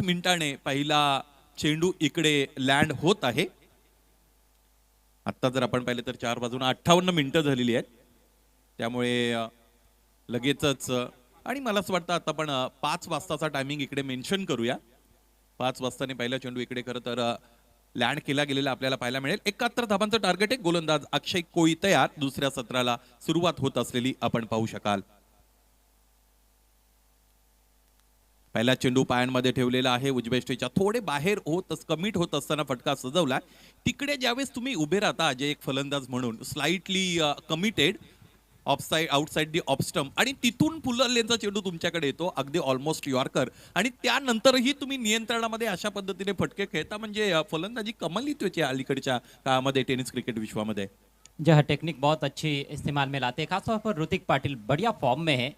मिनिटाने पहिला चेंडू इकडे लँड होत आहे। आता जर आपण पाहिलं तर 4 वाजून 58 मिनिटं झालेली आहेत, त्यामुळे लगेचच आणि मला असं वाटतं आता आपण 5 वाजताचा टायमिंग इकडे मेन्शन करूया। 5 वाजताने पहिला चेंडू इकडे खरं तर लँड केला गेलेला आपल्याला पाहायला मिळेल। 71 धाबांचं टार्गेट आहे। गोलंदाज अक्षय कोळी तयार, दुसऱ्या सत्राला सुरुवात होत असलेली आपण पाहू शकाल। पहिला चेंडू पायांमध्ये ठेवलेला आहे, उजव्या स्टेजच्या थोडे बाहेर कमिट होत असताना फटका सजवला। तिकडे ज्यावेळेस तुम्ही उभे राहता जे एक फलंदाज म्हणून slightly committed offside outside the off stump आणि तिथून पुलर लेनचा चेंडू तुमच्याकडे येतो, अगदी ऑलमोस्ट यॉर्कर, आणि त्यानंतरही तुम्ही नियंत्रणामध्ये अशा पद्धतीने फटके खेळता म्हणजे फलंदाजी कमाल येते अलीकडच्या काळामध्ये टेनिस क्रिकेट विश्वामध्ये। जहाँ टेक्निक बहुत अच्छी इस्तेमाल में लाते हैं, खासतौर पर ऋतिक पाटिल बढ़िया फॉर्म में है।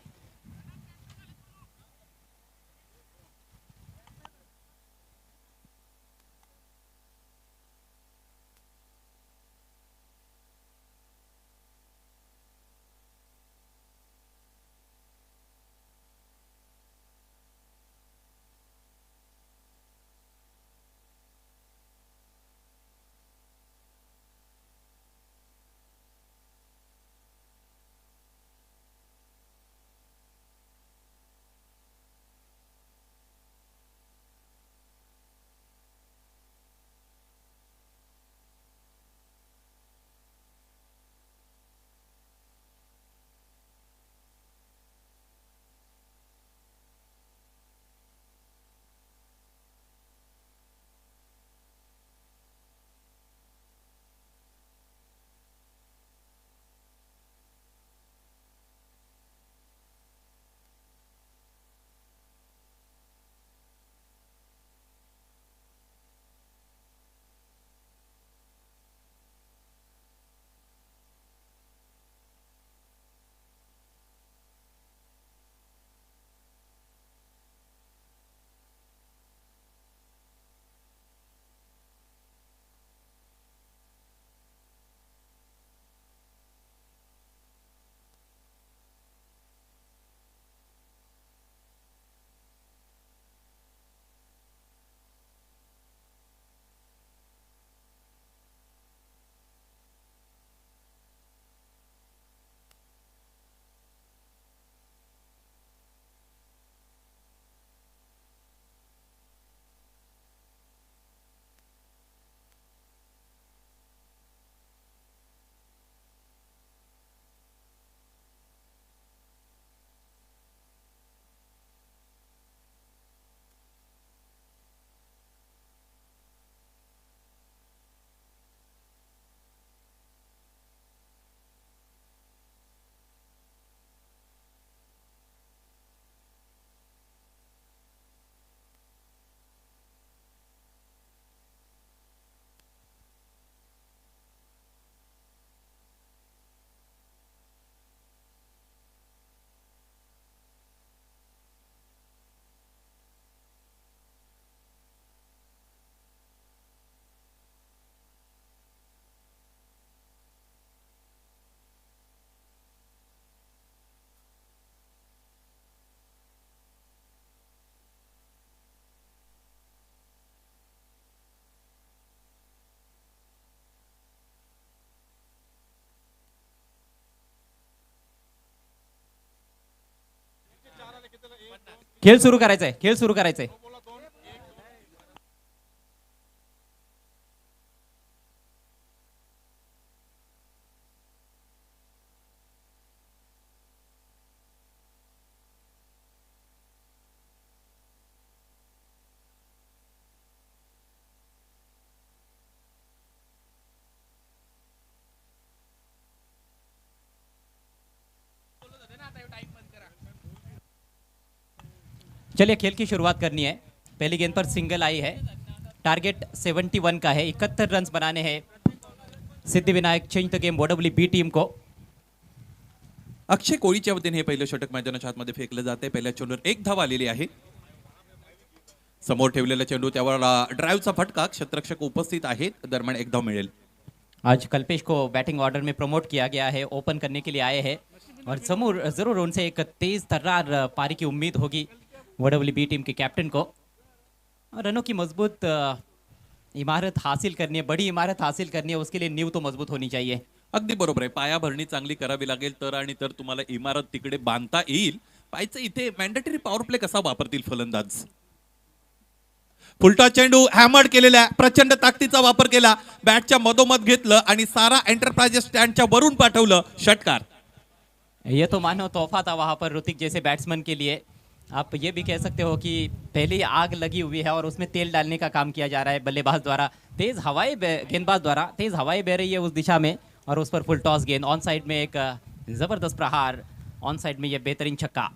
खेळ सुरू करायचा आहे, खेळ सुरू करायचा आहे। चलिए खेल की शुरुआत करनी है। पहली गेंद पर सिंगल आई है, टारगेट 71 का है, 71 रन बनाने हैं Siddhivinayak change the game B team को। अक्षय कोळीच्या वतीने हे पहिलं षटक मैदानाच्या आतमध्ये फेकलं जाते। पहिल्या चेंडूवर एक धाव आलेली आहे। समोर ठेवलेला चेंडू त्यावर ड्राइवचा फटका, क्षेत्ररक्षक उपस्थित आहेत, दरम्यान एक धाव मिळेल। आज कल्पेश को बैटिंग ऑर्डर में प्रमोट किया गया है, ओपन करने के लिए आए हैं और जरूर उनसे एक तेज तर्रार पारी की उम्मीद होगी बी टीम के कैप्टन को। और रनों की मजबूत इमारत हासिल करनी है, बड़ी इमारत हासिल करनी है, उसके लिए नींव तो मजबूत होनी चाहिए. अगदी बरोबर आहे. पायाभरणी चांगली करावी लागेल तर आणि तर तुम्हाला इमारत तिकडे बांधता येईल. पाहायचं इथे मॅन्डेटरी पॉवर प्ले कसा वापरतील फलंदाज. फुलटॉस चेंडू हॅमर्ड केलेला आहे. प्रचंड ताकदीचा वापर केला. बॅटच्या मधोमध घेतलं आणि सारा एंटरप्राइजेस स्टँडच्या वरून पाठवलं. षटकार. ये तो मानो तोहफा था वहां पर ऋतिक जैसे बैट्समैन के लिए. आप ये भी कह सकते हो कि पहले ही आग लगी हुई है और उसमें तेल डालने का काम किया जा रहा है बल्लेबाज द्वारा. गेंदबाज द्वारा तेज हवाएं बह रही है उस दिशा में और उस पर फुल टॉस गेंद ऑन साइड में एक जबरदस्त प्रहार. ऑन साइड में ये बेहतरीन छक्का.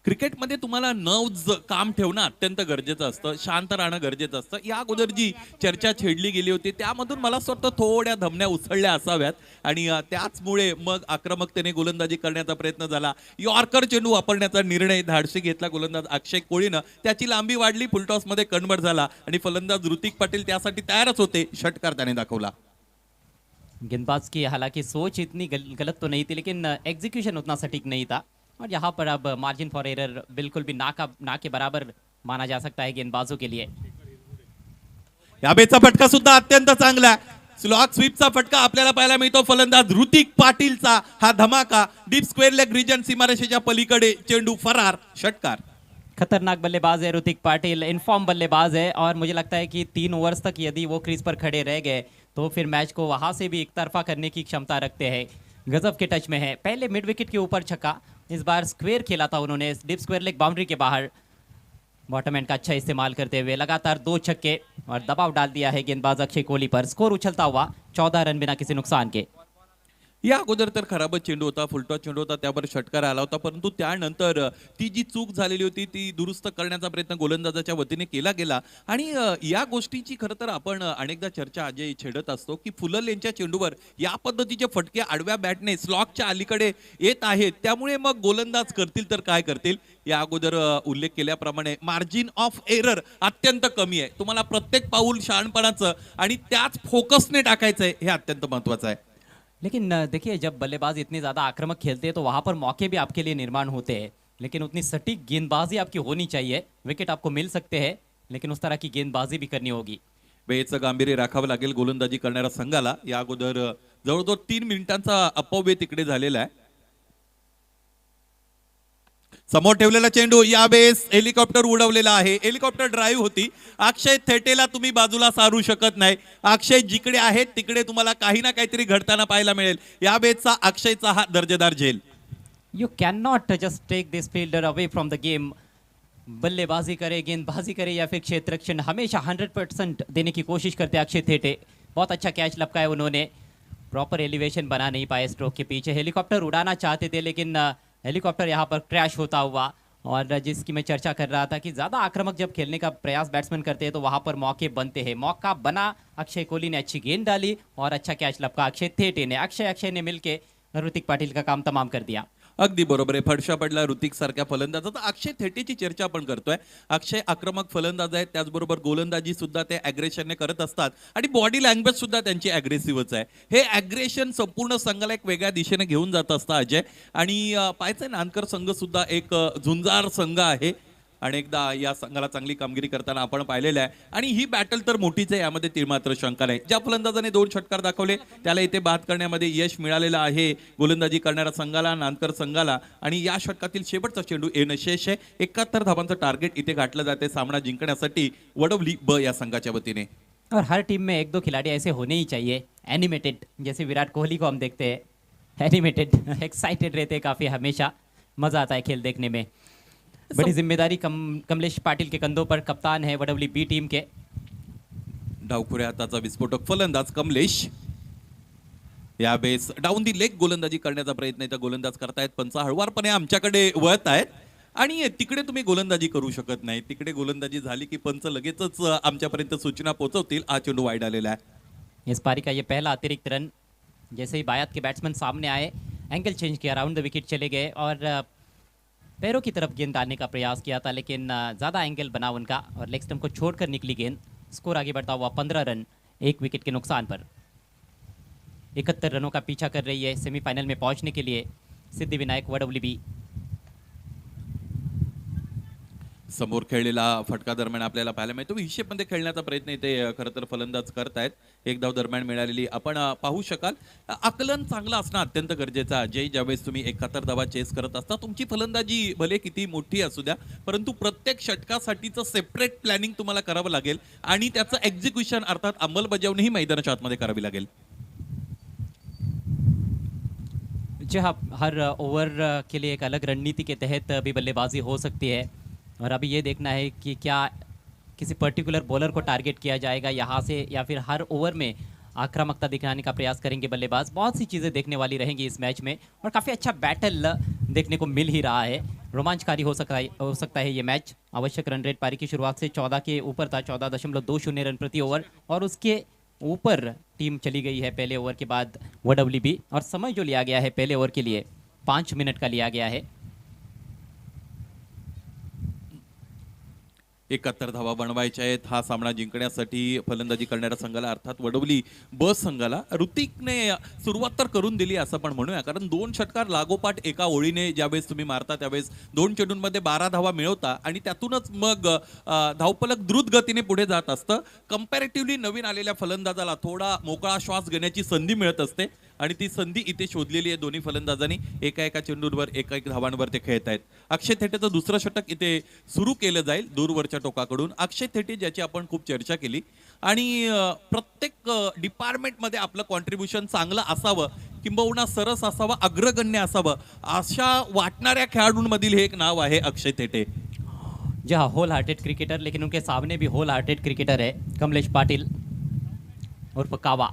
क्रिकेटमध्ये तुम्हाला नर्व्ज काम ठेवणं अत्यंत गरजेचं असतं. शांत राहणं गरजेचं असतं. या अगोदर जी चर्चा छेडली गेली होती त्यामधून मला असं वाटतं थोड्या धमन्या उसळल्या असाव्यात आणि त्याचमुळे मग आक्रमकतेने गोलंदाजी करण्याचा प्रयत्न झाला. यॉर्कर चेंडू वापरण्याचा निर्णय धाडसी घेतला गोलंदाज अक्षय कोळीनं. त्याची लांबी वाढली. फुलटॉसमध्ये कन्वर्ट झाला आणि फलंदाज ऋतिक पाटील त्यासाठी तयारच होते. षटकार त्याने दाखवला. गेंदबाज की हालांकि सोच इतनी गलत तो नहीं थी, लेकिन एग्जीक्यूशन उतना सटीक नहीं था. और यहाँ पर अब मार्जिन फॉर एरर बिल्कुल भी ना के बराबर माना जा सकता है गेंदबाजों के लिए. या बेचा फटका सुद्धा अत्यंत चांगला आहे. स्लॉग स्वीपचा फटका आपल्याला पाहायला मिळतो. फलंदाज ऋतिक पाटीलचा हा धमाका. डीप स्क्वेअर लेग रिजन सीमारेषेच्या पलीकडे चेंडू फरार. षटकार. खतरनाक बल्लेबाज है ऋतिक पाटिल, इनफॉर्म बल्लेबाज है और मुझे लगता है कि 3 ओवर्स तक यदि वो क्रीज पर खड़े रह गए तो फिर मैच को वहां से भी एक तरफा करने की क्षमता रखते हैं. गजब के टच में है. पहले मिड विकेट के ऊपर छक्का, इस बार स्क्वेयर खेला था उन्होंने डीप स्क्वेयर लेग बाउंड्री के बाहर. बॉटम एंड का अच्छा इस्तेमाल करते हुए लगातार 2 छक्के और दबाव डाल दिया है गेंदबाज अक्षय कोहली पर. स्कोर उछलता हुआ 14 रन बिना किसी नुकसान के. या अगोदर तर खराबच चेंडू होता. फुलटॉस चेंडू होता. त्यावर षटकार आला होता. परंतु त्यानंतर ती जी चूक झालेली होती ती दुरुस्त करण्याचा प्रयत्न गोलंदाजाच्या वतीने केला गेला. आणि या गोष्टीची खरं तर आपण अनेकदा चर्चा अजय छेडत असतो की फुलर यांच्या चेंडूवर या पद्धतीचे फटके आडव्या बॅटने स्लॉकच्या अलीकडे येत आहेत. त्यामुळे मग गोलंदाज करतील तर काय करतील. या अगोदर उल्लेख केल्याप्रमाणे मार्जिन ऑफ एरर अत्यंत कमी आहे. तुम्हाला प्रत्येक पाऊल शहाणपणाचं आणि त्याच फोकसने टाकायचं आहे. हे अत्यंत महत्वाचं आहे. लेकिन देखिए जब बल्लेबाज इतने ज़्यादा आक्रामक खेलते हैं तो वहाँ पर मौके भी आपके लिए निर्माण होते हैं, लेकिन उतनी सटीक गेंदबाजी आपकी होनी चाहिए. विकेट आपको मिल सकते हैं लेकिन उस तरह की गेंदबाजी भी करनी होगी. वेळेचं गांभीर्य राखावं लागेल गोलंदाजी करणाऱ्या संघाला. या अगोदर जवळजवळ 3 मिनिटांचा अपव्यय तिकडे झालेला आहे. समोर ठेवलेला चेंडू यावेळेस हेलिकॉप्टर उडवलेला आहे. हेलिकॉप्टर ड्राईव्ह होती. अक्षय थेटेला तुम्ही बाजूला सारू शकत नाही. अक्षय जिकडे आहेत तिकडे तुम्हाला काही ना काहीतरी घडताना पाहायला मिळेल. यावेळेसचा अक्षयचा हा दर्जेदार झेल. You can not just take this fielder away from the game. बल्लेबाजी करे, गेंदबाजी करे या फिर क्षेत्ररक्षण, हमेशा 100% देने की कोशिश करते अक्षय थेटे. बहुत अच्छा कैच लपकाया उन्होंने. प्रॉपर एलिवेशन बना नहीं पाए स्ट्रोक के पीछे. हेलीकॉप्टर उड़ाना चाहते थे लेकिन हेलीकॉप्टर यहाँ पर क्रैश होता हुआ. और जिसकी मैं चर्चा कर रहा था कि ज़्यादा आक्रामक जब खेलने का प्रयास बैट्समैन करते हैं तो वहाँ पर मौके बनते हैं. मौका बना. अक्षय कोहली ने अच्छी गेंद डाली और अच्छा कैच लपका अक्षय थेटे ने. अक्षय ने मिलके ऋतिक पाटिल का काम तमाम कर दिया. अगदी बरोबर आहे. फडशा पडला ऋतिक सारख्या फलंदाजाचा. अक्षय थेटेची चर्चा आपण करतोय. अक्षय आक्रमक फलंदाज आहे. त्याचबरोबर गोलंदाजी सुद्धा ते अग्रेशनने करत असतात आणि बॉडी लँग्वेज सुद्धा त्यांची अग्रेसिव्हच आहे. हे अग्रेशन संपूर्ण संघाला एक वेगळ्या दिशेने घेऊन जात असतं अजय. आणि पाहायचंय नानकर संघ सुद्धा एक झुंजार संघ आहे. अनेकदा या संघाला चांगली कामगिरी करताना आपण पाहिलेलं आहे आणि ही बॅटल तर मोठीच आहे. यामध्ये तीळ मात्र शंका नाही. ज्या फलंदाजाने 2 षटकार दाखवले त्याला इथे बाद करण्यामध्ये यश मिळालेलं आहे गोलंदाजी करणाऱ्या संघाला, नानकर संघाला. आणि या षटकातील शेवटचा चेंडू येणं शेष आहे. 71 धावांचं टार्गेट इथे गाठलं जाते सामना जिंकण्यासाठी वडवली ब या संघाच्या वतीने. और हर टीम में 1-2 खिलाड़ी ऐसे होने ही चाहिए एनिमेटेड, जैसे विराट कोहली को हम देखते हैं एनिमेटेड, एक्साइटेड रहते हैं काफ़ी. हमेशा मज़ा आता है खेल देखने में. बड़ी जिम्मेदारी कमलेश पाटिल के कंधों पर. कप्तान है वडवली बी टीम के. डावखुऱ्या हाताचा विस्फोटक फलंदाज कमलेश. यावेळेस डाऊन दी लेग गोलंदाजी करण्याचा प्रयत्न इथं गोलंदाज करतायत. पंच हळवारपणे आमच्याकडे वळत आहेत आणि तिकडे तुम्ही गोलंदाजी करू शकत नाही. तिकडे गोलंदाजी झाली की पंच लगेचच आमच्यापर्यंत सूचना पोहोचवतील. हा चेंडू वाईड आलेला आहे. इस पारी का ये पहला अतिरिक्त रन. जैसे ही बायात के बैट्समैन सामने आए, एंगल चेंज किया, राउंड द विकेट चले गए और पैरों की तरफ गेंद डालने का प्रयास किया था लेकिन ज़्यादा एंगल बना उनका और लेग स्टंप को छोड़कर निकली गेंद. स्कोर आगे बढ़ता हुआ 15 रन 1 विकेट के नुकसान पर. 71 रनों का पीछा कर रही है सेमीफाइनल में पहुंचने के लिए सिद्धिविनायक वडवली बी. समोर खेळलेला फटका दरम्यान आपल्याला पाहायला मिळतो. हिशेबमध्ये खेळण्याचा प्रयत्न इथे खरं तर फलंदाज करतायत. एक धाव दरम्यान मिळालेली आपण पाहू शकाल. आकलन चांगलं असणं अत्यंत गरजेचं आहे. ज्यावेळेस तुम्ही 71 धावा चेस करत असता, तुमची फलंदाजी भले किती मोठी असू द्या, परंतु प्रत्येक षटकासाठीचं सेपरेट प्लॅनिंग तुम्हाला करावं लागेल आणि त्याचं एक्झिक्युशन अर्थात अंमलबजावणीही मैदानाच्या आतमध्ये करावी लागेल. जी हाँ, हर ओवर के लिए एक अलग रणनीति के तहत भी बल्लेबाजी हो सकती है और अभी ये देखना है कि क्या किसी पर्टिकुलर बॉलर को टारगेट किया जाएगा यहाँ से या फिर हर ओवर में आक्रामकता दिखाने का प्रयास करेंगे बल्लेबाज। बहुत सी चीज़ें देखने वाली रहेंगी इस मैच में और काफ़ी अच्छा बैटल देखने को मिल ही रहा है। रोमांचकारी हो सकता है ये मैच। आवश्यक रन रेट पारी की शुरुआत से 14 के ऊपर था, 14.20 रन प्रति ओवर और उसके ऊपर टीम चली गई है पहले ओवर के बाद OWB और समय जो लिया गया है पहले ओवर के लिए 5 मिनट का लिया गया है। 71 धावा बनवायच्या आहेत हा सामना जिंकण्यासाठी फलंदाजी करणाऱ्या संघाला अर्थात वडवली ब संघाला. ऋतिकने सुरुवात तर करून दिली असं पण म्हणूया, कारण 2 षटकार लागोपाठ एका ओळीने ज्यावेळेस तुम्ही मारता त्यावेळेस 2 चेंडूंमध्ये 12 धावा मिळवता आणि त्यातूनच मग धावफलक द्रुत गतीने पुढे जात असतं. कंपॅरेटिव्हली नवीन आलेल्या फलंदाजाला थोडा मोकळा श्वास घेण्याची संधी मिळत असते आणि ती संधी इथे शोधलेली आहे दोन्ही फलंदाजांनी. एका चेंडूंवर एक धावांवर ते खेळत आहेत. अक्षय थेटेचं दुसरं षटक इथे सुरू केलं जाईल दूरवरच्या टोकाकडून. अक्षय थेटे ज्याची आपण खूप चर्चा केली आणि प्रत्येक डिपार्टमेंटमध्ये आपलं कॉन्ट्रीब्युशन चांगलं असावं किंबहुना सरस असावं, अग्रगण्य असावं अशा वाटणाऱ्या खेळाडूंमधील हे एक नाव आहे अक्षय थेटे. जी हाँ, होल हार्टेड क्रिकेटर, लेकिन उनके सामने भी होल हार्टेड क्रिकेटर है कमलेश पाटिल उर्फ कावा।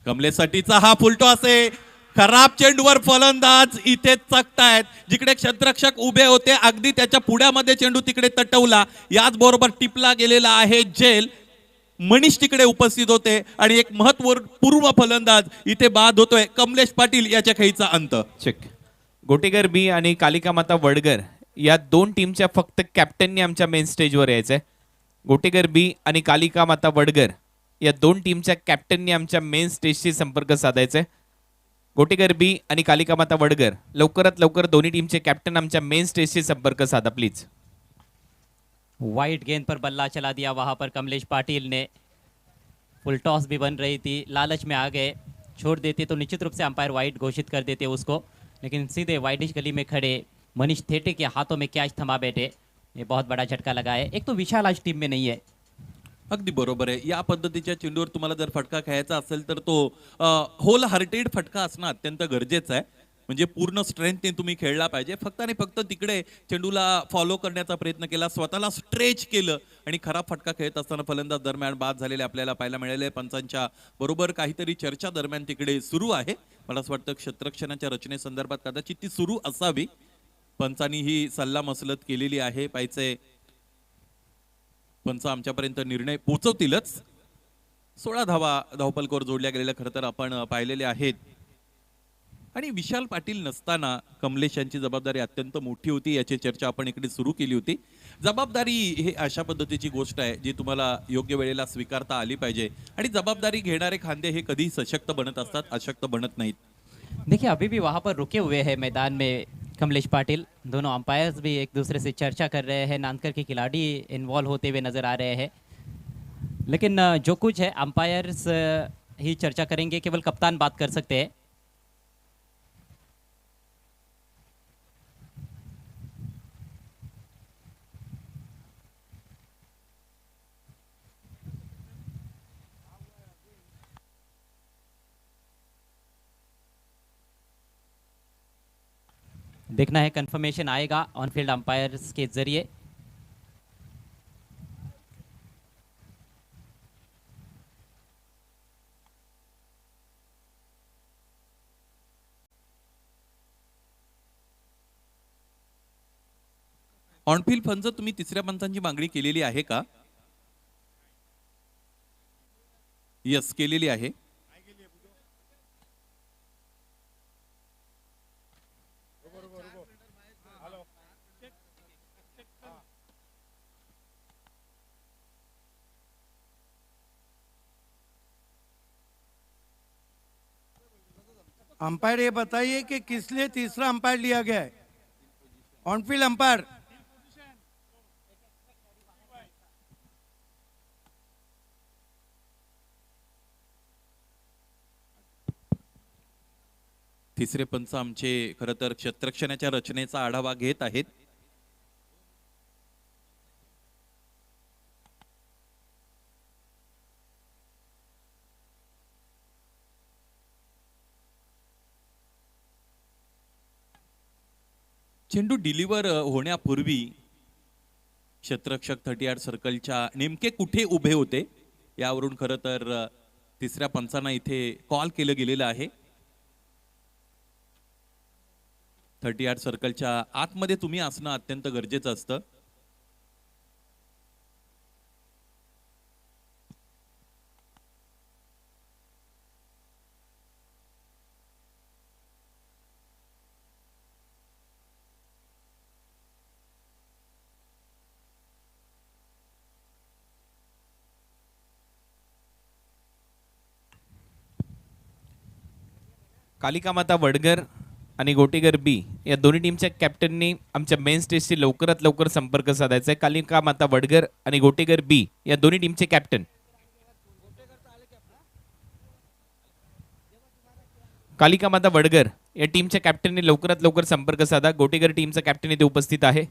कमलेसाठीचा हा फुलटॉस आहे. खराब चेंडूवर फलंदाज इथे चकतायत. जिकडे क्षेत्ररक्षक उभे होते अगदी त्याच्या पुढ्यामध्ये चेंडू तिकडे तटवला. याच बरोबर टिपला गेलेला आहे जेल. मनीष तिकडे उपस्थित होते आणि एक महत्वपूर्ण फलंदाज इथे बाद होतोय. कमलेश पाटील याच्या खेळीचा अंत. चेक. गोटेकर बी आणि कालिका माता वडगर या 2 टीमच्या फक्त कॅप्टननी आमच्या मेन स्टेजवर यायचंय. गोटेकर बी आणि कालिका माता वडगर या 2 टीमच्या कॅप्टननी आमच्या मेन स्टेजशी संपर्क साधायचा आहे. गोटेकर बी आणि कालिका माता वडगर लवकरात लवकर दोन्ही टीमचे कॅप्टन आमच्या मेन स्टेजशी संपर्क साधा प्लीज. वाइड गेंद पर बल्ला चला दिया वहां पर कमलेश पाटिल ने। फुल टॉस भी बन रही थी, लालच में आ गए। छोड़ देते तो निश्चित रूप से अंपायर वाइड घोषित कर देते उसको, लेकिन सीधे वाइडिश गली में खड़े मनीष थेटे के हाथों में कैच थमा बैठे। ये बहुत बड़ा झटका लगा है। एक तो विशाल आज टीम में नहीं है। अगदी बरोबर आहे. या पद्धतीच्या चेंडूवर तुम्हाला जर फटका खेळायचा असेल तर तो होल हार्टेड फटका असणं अत्यंत गरजेचं आहे. म्हणजे पूर्ण स्ट्रेंथने तुम्ही खेळला पाहिजे. फक्त आणि फक्त तिकडे चेंडूला फॉलो करण्याचा प्रयत्न केला, स्वतःला स्ट्रेच केलं आणि खराब फटका खेळत असताना फलंदाज दरम्यान बाद झालेले आपल्याला पाहायला मिळाले. पंचांच्या बरोबर काहीतरी चर्चा दरम्यान तिकडे सुरू आहे. मला असं वाटतं क्षेत्ररक्षणाच्या रचनेसंदर्भात कदाचित ती सुरू असावी. पंचांनी ही सल्ला मसलत केलेली आहे. पाहिजे पंच आमच्यापर्यंत निर्णय पोहोचवतीलच. 16 धावा धावपलकावर जोडल्या गेलेल्या खरं तर आपण पाहिलेले आहेत. आणि विशाल पाटील नसताना कमलेश यांची जबाबदारी अत्यंत मोठी होती, याची चर्चा आपण इकडे सुरू केली होती. जबाबदारी हे अशा पद्धतीची गोष्ट आहे जी तुम्हाला योग्य वेळेला स्वीकारता आली पाहिजे आणि जबाबदारी घेणारे खांदे हे कधी सशक्त बनत असतात, अशक्त बनत नाहीत. देखिए अभी भी वहाँ पर रुके हुए हैं मैदान में कमलेश पाटिल। दोनों अंपायर्स भी एक दूसरे से चर्चा कर रहे हैं। नानकर के खिलाड़ी इन्वॉल्व होते हुए नजर आ रहे हैं, लेकिन जो कुछ है अंपायर्स ही चर्चा करेंगे, केवल कप्तान बात कर सकते हैं। देखना है कंफर्मेशन आएगा ऑन फील्ड अंपायर्स के जरिए। ऑनफील्ड पंच तुम्ही तिसऱ्या पंचांची मागणी केलेली आहे का? यस, केलेली आहे. अंपायर ये बताइए कि किस लिए तीसरा अंपायर लिया गया है? ऑनफील्ड अंपायर तिसरे पंच आमचे खरं तर क्षेत्ररक्षणाच्या रचनेचा आढावा घेत आहेत. चेंडू डिलिव्हर होण्यापूर्वी क्षेत्ररक्षक 38 सर्कलच्या नेमके कुठे उभे होते यावरून खरं तर तिसऱ्या पंचांना इथे कॉल केलं गेलेलं आहे. 38 सर्कलच्या आतमध्ये तुम्ही असणं अत्यंत गरजेचं असतं. कालिका माता वडगर आणि गोटेगर बी या दोन्ही टीमच्या कॅप्टननी आमच्या मेन स्टेजशी लवकरात लवकर संपर्क साधायचा आहे. कालिका माता वडगर आणि गोटेगर बी या दोन्ही टीमचे कॅप्टन कालिका माता वडगर या टीमच्या कॅप्टननी लवकरात लवकर संपर्क साधा. गोटेगर टीमचा कॅप्टन इथे उपस्थित आहे.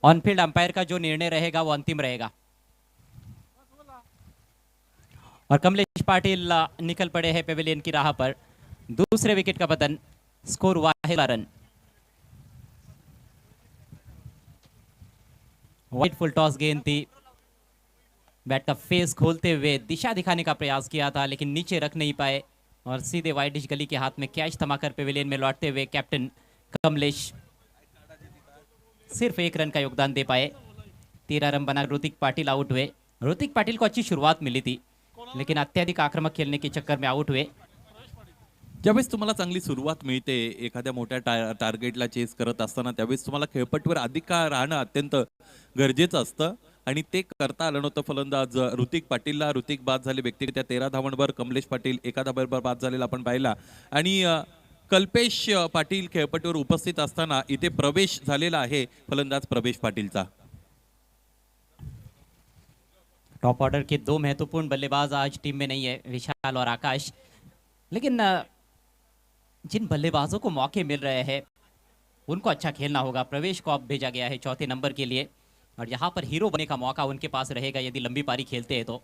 ऑन फील्ड अंपायर का जो निर्णय रहेगा वो अंतिम रहेगा। और कमलेश पाटिल निकल पड़े हैं पेविलियन की राह पर। दूसरे विकेट का पतन, स्कोर वाहिद रन। वाइड फुल टॉस गेंद थी, बैट का फेस खोलते हुए दिशा दिखाने का प्रयास किया था लेकिन नीचे रख नहीं पाए और सीधे वाइडिश गली के हाथ में कैच थमाकर पेविलियन में लौटते हुए कैप्टन कमलेश सिर्फ 1 रन का योगदान दे पाए। 13 रन बना ऋतिक पाटिल आउट हुए। ऋतिक पाटिल को अच्छी शुरुआत मिली थी लेकिन अत्यधिक आक्रामक खेलने के चक्कर में आउट हुए। ज्यावेळेस तुम्हाला चांगली सुरुवात मिळते एखाद्या मोठ्या टार्गेटला चेस करत असताना त्यावेळेस तुम्हाला खेळपट्टीवर अधिक काळ राहणं अत्यंत गरजेचं असतं आणि ते करता आलं नव्हतं फलंदाज ऋतिक पाटीलला। ऋतिक बाद झाले व्यक्तिगत 13 धावांवर, कमलेश पाटील एका धावांवर बाद झालेला आपण पाहिला आणि कल्पेश पाटील खेळपट्टीवर उपस्थित असताना इथे प्रवेश झालेला आहे फलंदाज प्रवेश पाटीलचा। टॉप ऑर्डर के 2 महत्वपूर्ण बल्लेबाज आज टीम में नहीं है, विशाल और आकाश, लेकिन जिन बल्लेबाजों को मौके मिल रहे हैं उनको अच्छा खेलना होगा। प्रवेश को अब भेजा गया है चौथे नंबर के लिए और यहाँ पर हीरो बनने का मौका उनके पास रहेगा यदि लंबी पारी खेलते हैं तो।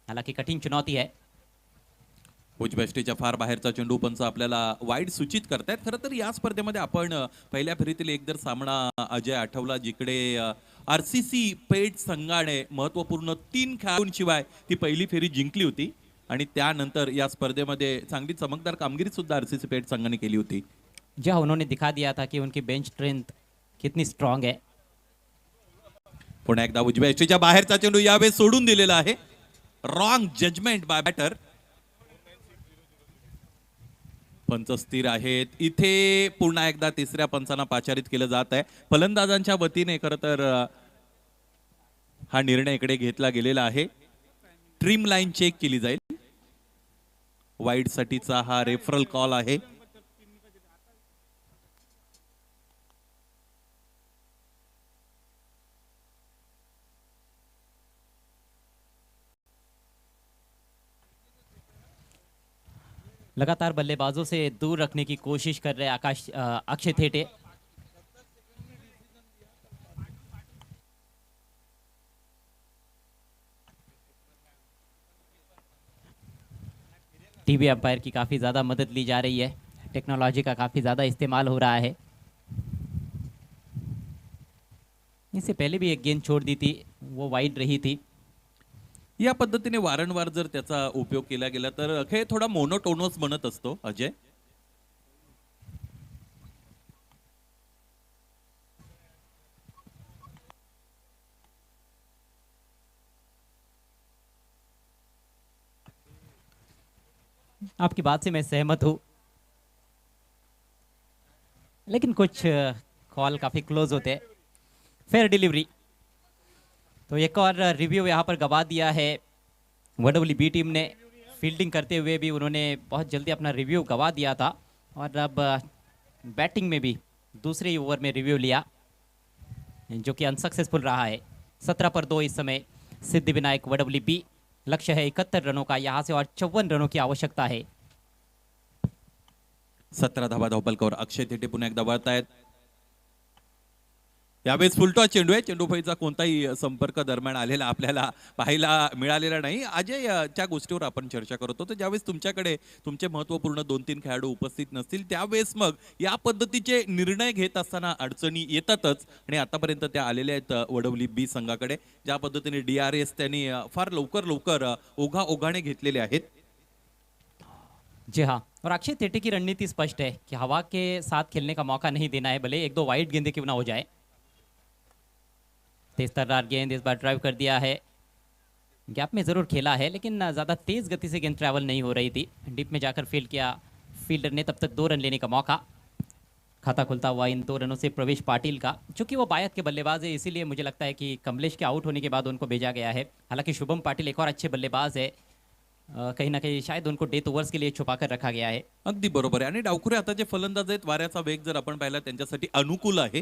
हालांकि कठिन चुनौती है। उजव्या फार बाहेरचा चेंडू पंच आपल्याला वाईड सूचित करतायत। खरं तर या स्पर्धेमध्ये आपण पहिल्या फेरीतील एकदर सामना अजय आठवला जिकडे आरसीसी पेठ संघाने महत्वपूर्ण 3 खेळाडूंशिवाय ती पहिली फेरी जिंकली होती आणि त्यानंतर या स्पर्धेमध्ये चांगली चमकदार कामगिरी सुद्धा आरसीसी पेठ संघाने केली होती। जहाँ उन्होंने दिखा दिया था कि उनकी बेंच स्ट्रेंथ कितनी स्ट्रांग है। पुन्हा एकदा उजव्या एष्टीच्या बाहेरचा चेंडू यावेळी सोडून दिलेला आहे। Wrong judgement by batter. पंच स्थिर आहेत। इथे पुन्हा एकदा तिसऱ्या पंचांना पाचारित केलं जात आहे। फलंदाजांच्या वतीने खरं तर हा निर्णय इकडे घेतला गेलेला आहे। ट्रिम लाईन चेक केली जाईल। वाईड साठीचा हा रेफरल कॉल आहे। लगातार बल्लेबाजों से दूर रखने की कोशिश कर रहे अक्षय थेटे। टीवी अंपायर की काफ़ी ज़्यादा मदद ली जा रही है, टेक्नोलॉजी का काफ़ी ज़्यादा इस्तेमाल हो रहा है। इससे पहले भी एक गेंद छोड़ दी थी, वो वाइड रही थी। या पद्धतीने वारंवार जर त्याचा उपयोग केला गेला तर खेळ थोडा मोनोटोनस बनत असतो अजय. आपकी बात से मैं सहमत हूँ, लेकिन कुछ कॉल काफ़ी क्लोज होते हैं। फेयर डिलीवरी, तो एक और रिव्यू यहाँ पर गवा दिया है WWB टीम ने। फील्डिंग करते हुए भी उन्होंने बहुत जल्दी अपना रिव्यू गवा दिया था, और अब बैटिंग में भी दूसरे ही ओवर में रिव्यू लिया, जो कि अनसक्सेसफुल रहा है। 17 पर 2 इस समय सिद्धिविनायक WWB। लक्ष्य है 71 रनों का, यहाँ से और 54 रनों की आवश्यकता है। 17 धावा धावपलकावर अक्षय थेटे पुन्हा एकदा वळतायत. यावेळेस फुलटॉस चेंडू आहे. चेंडूफळीचा कोणताही संपर्क दरम्यान आलेला आपल्याला पाहायला मिळालेला नाही. अजय, त्या गोष्टीवर आपण चर्चा करत होतो. ज्यावेळेस तुमच्याकडे तुमचे महत्त्वपूर्ण 2-3 खेळाडू उपस्थित नसतील त्यावेळेस मग या पद्धतीचे निर्णय घेत असताना अडचणी येतातच, आणि आतापर्यंत त्या आलेल्या आहेत WWB संघाकडे. ज्या पद्धतीने DRS त्यांनी फार लवकर ओघाने घेतलेले आहेत. जी हाँ, और अक्षय थेटे की रणनीति स्पष्ट है कि हवा के साथ खेलने का मौका नहीं देना है, भले 1-2 वाइड गेंदें क्यों ना हो जाए। तेज तर्रार गेंद इस बार ड्राइव कर दिया है, गैप में ज़रूर खेला है, लेकिन ज़्यादा तेज़ गति से गेंद ट्रैवल नहीं हो रही थी। डीप में जाकर फील्ड किया फील्डर ने, तब तक 2 रन लेने का मौका। खाता खुलता हुआ इन 2 रनों से प्रवेश पाटिल का, चूंकि वो बायत के बल्लेबाज है इसीलिए मुझे लगता है कि कमलेश के आउट होने के बाद उनको भेजा गया है। हालांकि शुभम पाटिल एक और अच्छे बल्लेबाज है, कहीं ना कहीं शायद उनको डेथ ओव्हर्स के लिए छुपा कर रखा गया है। अगदी बरोबर आहे. आणि डावखुरे आता जे फलंदाज आहेत, वाऱ्याचा वेग जर आपण पाहिला त्यांच्यासाठी अनुकूल आहे.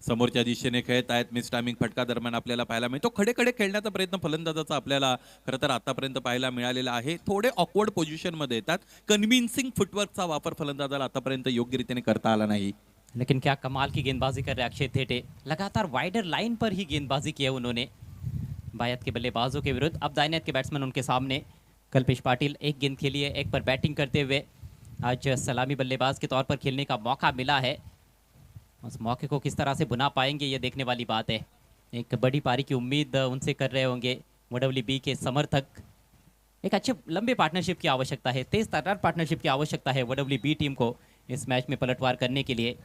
समोरच्या दिशेने खेळत आहेत. मिस टायमिंग फटका दरम्यान आपल्याला पाहायला मिळतो. खडे खेळण्याचा प्रयत्न फलंदाजाचा आपल्याला खरं तर आतापर्यंत पाहायला मिळालेला आहे. थोडे ऑकवर्ड पोझिशन मध्ये येतात. कन्व्हिन्सिंग फुटवर्कचा वापर फलंदाजाला आतापर्यंत योग्य रीतीने करता आला नाही. लेकिन क्या कमाल की गेंदबाजी कर रहे अक्षय थेटे, लगातार वाइडर लाइन पर ही गेंदबाजी की है उन्होंने बायत के बल्लेबाजों के विरुद्ध। अब दाहिने हाथ के बैट्समैन उनके सामने। कल्पेश पाटिल एक गेंद खेली है, एक पर बैटिंग करते हुए आज सलामी बल्लेबाज के तौर पर खेलने का मौका मिला है। उस मौके को किस तरह से बुना पाएंगे ये देखने वाली बात है। एक बड़ी पारी की उम्मीद उनसे कर रहे होंगे WWB के समर्थक। एक अच्छे लंबे पार्टनरशिप की आवश्यकता है, तेज तर्रार पार्टनरशिप की आवश्यकता है WWB टीम को इस मैच में पलटवार करने के लिए।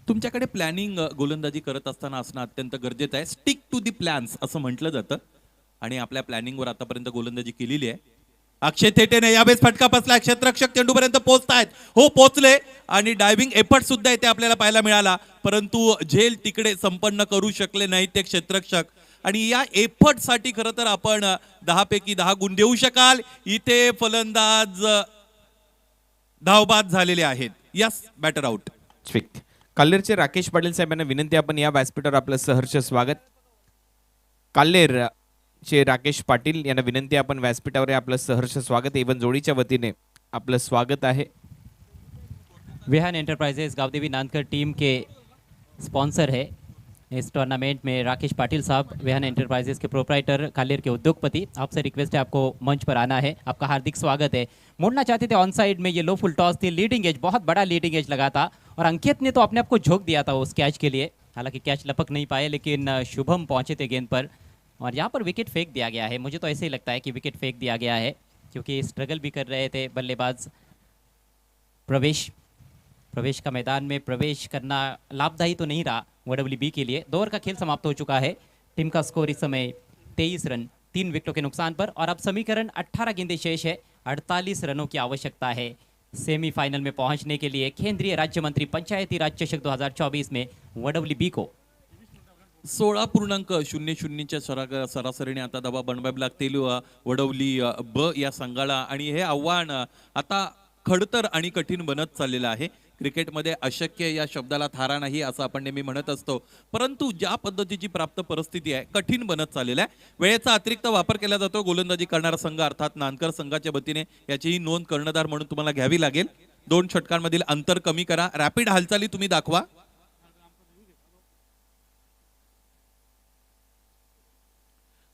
तुमच्याकडे प्लॅनिंग गोलंदाजी करत असताना असणं अत्यंत गरजेचं आहे. स्टिक टू दी प्लॅन्स असं म्हटलं जातं, आणि आपल्या प्लॅनिंगवर आतापर्यंत गोलंदाजी केलेली आहे. अक्षय थेटेने यावेळेस फटका बसला. क्षेत्ररक्षक चेंडूपर्यंत पोहोचतायत. हो, पोहोचले, आणि डायव्हिंग एफर्ट सुद्धा इथे आपल्याला पाहायला मिळाला, परंतु झेल तिकडे संपन्न करू शकले नाहीत ते क्षेत्ररक्षक. आणि या एफर्टसाठी खरं तर आपण 10 पैकी 10 गुण देऊ शकाल. इथे फलंदाज धावबाद झालेले आहेत. Yes, batter out. काल्हेरचे राकेश पाटील साहेबांना विनंती, आपण या व्यासपीठावर आपलं सहर्ष स्वागत. काल्हेरचे राकेश पाटील यांना विनंती, आपण व्यासपीठावर आपलं सहर्ष स्वागत. एवन जोडीच्या वतीने आपलं स्वागत आहे. विहान एंटरप्राइजेज गावदेवी नानकर टीम के स्पॉन्सर है इस टूर्नामेंट में राकेश पाटिल साहब, विहान एंटरप्राइजेज के प्रोप्राइटर, कालेर के उद्योगपति। आपसे रिक्वेस्ट है आपको मंच पर आना है, आपका हार्दिक स्वागत है। मोड़ना चाहते थे ऑन साइड में, ये लो फुल टॉस थी, लीडिंग एज, बहुत बड़ा लीडिंग एज लगा था, और अंकित ने तो अपने आप को झोंक दिया था उस कैच के लिए। हालांकि कैच लपक नहीं पाए, लेकिन शुभम पहुंचे थे गेंद पर, और यहाँ पर विकेट फेंक दिया गया है। मुझे तो ऐसे ही लगता है कि विकेट फेंक दिया गया है, क्योंकि स्ट्रगल भी कर रहे थे बल्लेबाज। प्रवेश का मैदान में प्रवेश करना लाभदायी तो नहीं रहा WWB के लिए। 2 ओवर का खेल समाप्त हो चुका है। टीम का स्कोर इस समय 23 रन 3 विकेटों के नुकसान पर, और अब समीकरण 18 गेंदें शेष है। 48 रनों की आवश्यकता है सेमीफाइनल में पहुंचने के लिए। केंद्रीय राज्य मंत्री पंचायती राज चषक 2024 में WWB को 16.00च्या सरासरीने आता दबाव बनवावे लागतील WWB या संघाला, आणि हे आव्हान आता खडतर आणि कठीण बनत चाललेलं आहे. क्रिकेटमध्ये अशक्य या शब्दाला थारा नाही असं आपण नेहमी म्हणत असतो, परंतु ज्या पद्धतीची प्राप्त परिस्थिती आहे कठीण बनत चाललेला आहे. वेळेचा अतिरिक्त वापर केला जातो. गोलंदाजी करणारा संघ अर्थात नानकर संघाच्या वतीने याचीही नोंद कर्णधार म्हणून तुम्हाला घ्यावी लागेल. 2 षटकांमधील अंतर कमी करा. रॅपिड हालचाली तुम्ही दाखवा.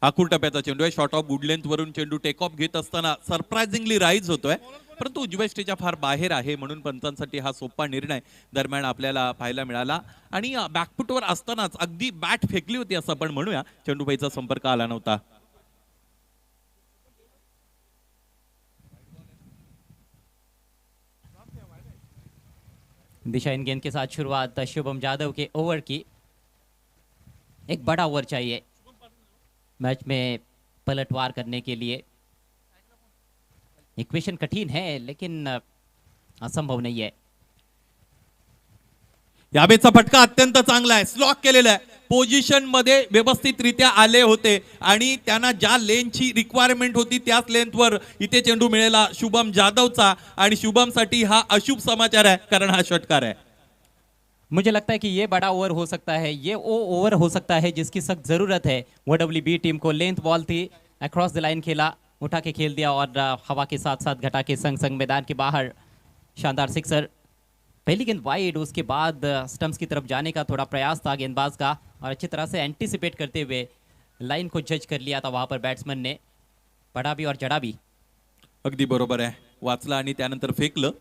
आखूर टप्प्याचा चेंडू आहे. शॉर्ट ऑफ गुड लेंथ वरून चेंडू टेक ऑफ घेत असताना सरप्राइझिंगली राईज होतोय, परंतु उजव्या स्टेजच्या फार बाहेर आहे, म्हणून पंचांसाठी हा सोपा निर्णय दरम्यान आपल्याला पाहायला मिळाला. आणि बॅकफुटवर असतानाच अगदी बॅट फेकली होती असं आपण म्हणूया, चेंडूबाईचा संपर्क आला नव्हता. दिशा इन गेंद के साथ शुरुआत शुभम जादव के ओवर की. एक बड़ा ओवर चाहिए मैच में पलटवार करने के लिए. इक्वेशन कठिन है लेकिन असंभव नहीं है. यावेळेचा फटका अत्यंत चांगला आहे, स्लॉक केलेला आहे, पोझिशन मध्ये व्यवस्थितरित्या आले होते आणि त्यांना ज्या लेनची रिक्वायरमेंट होती त्याच लेंथवर इथे चेंडू मिळाला शुभम जाधवचा. आणि शुभमसाठी हा अशुभ समाचार आहे, कारण हा षटकार आहे. मुझे लगता है कि ये बड़ा ओवर हो सकता है, ये वो ओवर हो सकता है जिसकी सख्त ज़रूरत है OWB टीम को. लेंथ बॉल थी, अक्रॉस द लाइन खेला, उठा के खेल दिया और हवा के साथ साथ घटा के संग संग मैदान के बाहर शानदार सिक्सर. पहली गेंद वाइड, उसके बाद स्टंप्स की तरफ जाने का थोड़ा प्रयास था गेंदबाज का और अच्छी तरह से एंटीसिपेट करते हुए लाइन को जज कर लिया था वहां पर बैट्समैन ने. पड़ा भी और जड़ा भी. अगदी बरोबर आहे, वाचला आणि त्यानंतर फेकलं.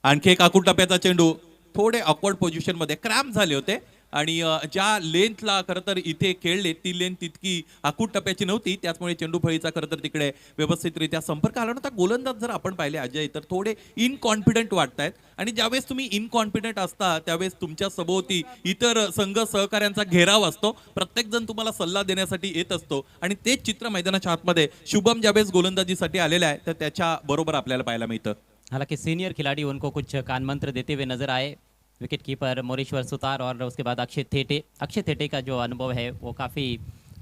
आणखी एक आखूड टप्प्याचा चेंडू. थोडे ऑकवर्ड पोझिशन मध्ये क्रॅम्प झाले होते आणि ज्या लेंथला खरं तर इथे खेळले ती लेंथ तितकी आखूड टप्प्याची नव्हती, त्याचमुळे चेंडू फळीचा खरं तर तिकडे व्यवस्थितरित्या संपर्क आला नव्हता. गोलंदाज जर आपण पाहिले अजय तर थोडे इनकॉन्फिडंट वाटतायत आणि ज्यावेळेस तुम्ही इनकॉन्फिडंट असता त्यावेळेस तुमच्या सभोवती इतर संघ सहकाऱ्यांचा घेराव असतो, प्रत्येक जण तुम्हाला सल्ला देण्यासाठी येत असतो आणि तेच चित्र मैदानाच्या आतमध्ये शुभम ज्यावेळेस गोलंदाजीसाठी आलेला आहे तर त्याच्या बरोबर आपल्याला पाहायला मिळतं. हालांकि सीनियर खिलाड़ी उनको कुछ कान मंत्र देते हुए नजर आए. विकेट कीपर मोरेश्वर सुतार और उसके बाद अक्षय थेटे. अक्षय थेटे का जो अनुभव है वो काफ़ी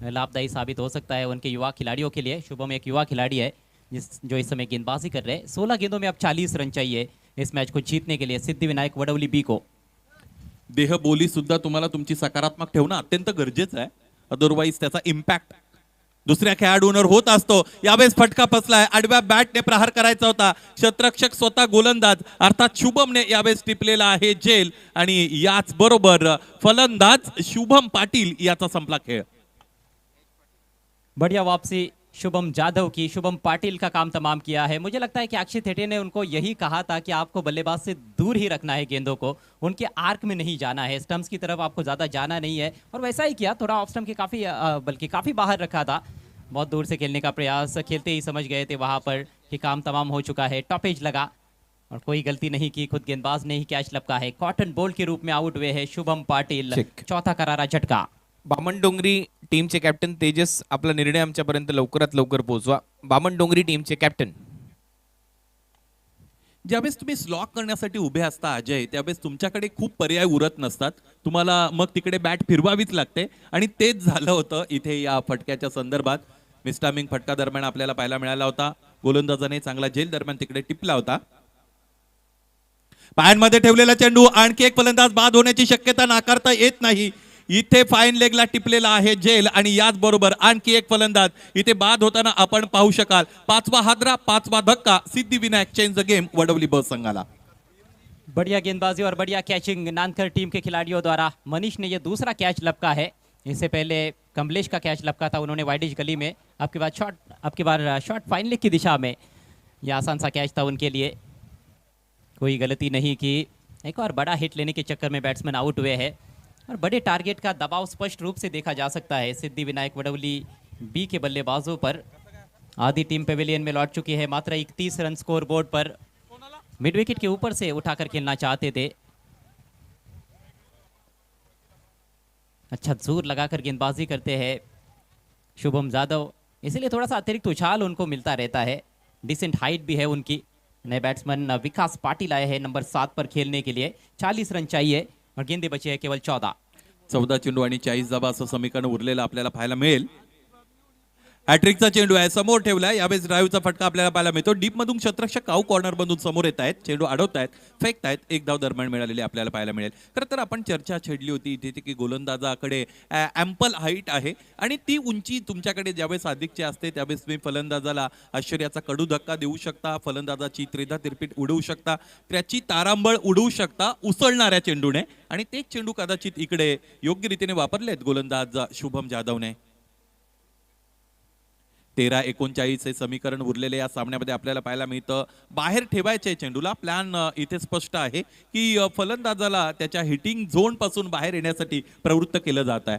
लाभदायी साबित हो सकता है उनके युवा खिलाड़ियों के लिए. शुभम एक युवा खिलाड़ी है जो इस समय गेंदबाजी कर रहे हैं. 16 गेंदों में अब 40 रन चाहिए इस मैच को जीतने के लिए सिद्धिविनायक वडवली को. देहबोली सुद्धा तुम्हाला तुमची सकारात्मक ठेवणं अत्यंत गरजेचं आहे, अदरवाईज त्याचा इम्पॅक्ट दुसऱ्या खेळाडूंवर होत असतो. यावेळेस फटका फसलाय, आडव्या बॅटने प्रहार करायचा होता. क्षेत्ररक्षक स्वतः गोलंदाज अर्थात शुभमने यावेळेस टिपलेला आहे झेल आणि याच बरोबर फलंदाज शुभम पाटील याचा संपला खेळ. बढ़िया वापसी शुभम जाधव की. शुभम पाटिल का काम तमाम किया है. मुझे लगता है कि अक्षय थेटे ने उनको यही कहा था कि आपको बल्लेबाज से दूर ही रखना है गेंदों को, उनके आर्क में नहीं जाना है, स्टंप्स की तरफ आपको ज़्यादा जाना नहीं है. और वैसा ही किया, थोड़ा ऑफ स्टंप के बल्कि काफ़ी बाहर रखा था. बहुत दूर से खेलने का प्रयास, खेलते ही समझ गए थे वहाँ पर कि काम तमाम हो चुका है. टॉपेज लगा और कोई गलती नहीं की, खुद गेंदबाज ने ही कैच लपका है. कॉटन बॉल के रूप में आउट हुए हैं शुभम पाटिल. check. चौथा करारा झटका. बामणडोंगरी टीमचे कॅप्टन तेजस, आपला निर्णय आमच्यापर्यंत लवकरात लवकर पोहोचवा. बामणडोंगरी टीमचे कॅप्टन. ज्यावेळेस तुम्ही स्लॉक करण्यासाठी उभे असता अजय, त्यावेळेस तुमच्याकडे खूप पर्याय उरत नसतात, तुम्हाला मग तिकडे बॅट फिरवावीच लागते आणि तेच झालं होतं इथे या फटक्याच्या संदर्भात. मिस्टामिंग फटका दरम्यान आपल्याला पाहायला मिळाला होता. गोलंदाजाने चांगला झेल दरम्यान तिकडे टिपला होता. पायांमध्ये ठेवलेला चेंडू, आणखी एक फलंदाज बाद होण्याची शक्यता नाकारता येत नाही. इथे फाईन लेगला टिपलेला आहे झेल आणि याच बरोबर आणखी एक फलंदाज इथे बाद होताना आपण पाहू शकाल. 5वा हादरा, 5वा धक्का, Siddhivinayak change the game Wadavali ब संघाला. बढ़िया गेंदबाजी और बढ़िया कैचिंग नानकर टीम के खिलाड़ियों द्वारा. मनीष ने ये दूसरा कैच लपका है. इससे पहले कमलेश का कैच लपका था, उन्होंने वाइडिश गली में. अब की बार शॉट फाइन लेग की दिशा में. यह आसान सा कैच था उनके लिए, कोई गलती नहीं की. एक और बड़ा हिट लेने के चक्कर में बैट्समैन आउट हुए हैं और बड़े टारगेट का दबाव स्पष्ट रूप से देखा जा सकता है सिद्धिविनायक वडवली बी के बल्लेबाजों पर. आधी टीम पेविलियन में लौट चुकी है. मात्र 31 रन स्कोर बोर्ड पर. मिड विकेट के ऊपर से उठाकर खेलना चाहते थे. अच्छा जोर लगाकर गेंदबाजी करते हैं शुभम जाधव, इसलिए थोड़ा सा अतिरिक्त उछाल उनको मिलता रहता है. डिसेंट हाइट भी है उनकी. नए बैट्समैन विकास पाटिल आए हैं नंबर 7 पर खेलने के लिए. 40 रन चाहिए और गेंदे बचे हैं केवल 14. 14 चेंडू आणि 40 धावा असं समीकरण उरलेलं आपल्याला पाहायला मिळेल. हॅट्रिकचा चेंडू आहे, समोर ठेवलाय. यावेळेस ड्राईव्हचा फटका आपल्याला पाहायला मिळतो. डीप मधून क्षेत्ररक्षक काऊ कॉर्नर मधून समोर येत आहेत, चेंडू अडवतायत, फेकतायत. एक धाव दरम्यान मिळालेली आपल्याला पाहायला मिळेल. खरं तर आपण चर्चा छेडली होती इथे की गोलंदाजाकडे ॲम्पल हाईट आहे आणि ती उंची तुमच्याकडे ज्यावेळेस अधिकची असते त्यावेळेस तुम्ही फलंदाजाला आश्चर्याचा कडू धक्का देऊ शकता, फलंदाजाची त्रिधा तिरपीट उडवू शकता, त्याची तारांबळ उडवू शकता उसळणाऱ्या चेंडूने. आणि तेच चेंडू कदाचित इकडे योग्य रीतीने वापरलेत गोलंदाज शुभम जाधवने. 13-39 हे समीकरण उरलेले या सामन्यामध्ये आपल्याला पाहायला मिळतं. बाहेर ठेवायचे चेंडूला. प्लॅन इथे स्पष्ट आहे की फलंदाजाला त्याच्या हिटिंग झोन पासून बाहेर येण्यासाठी प्रवृत्त केलं जात आहे.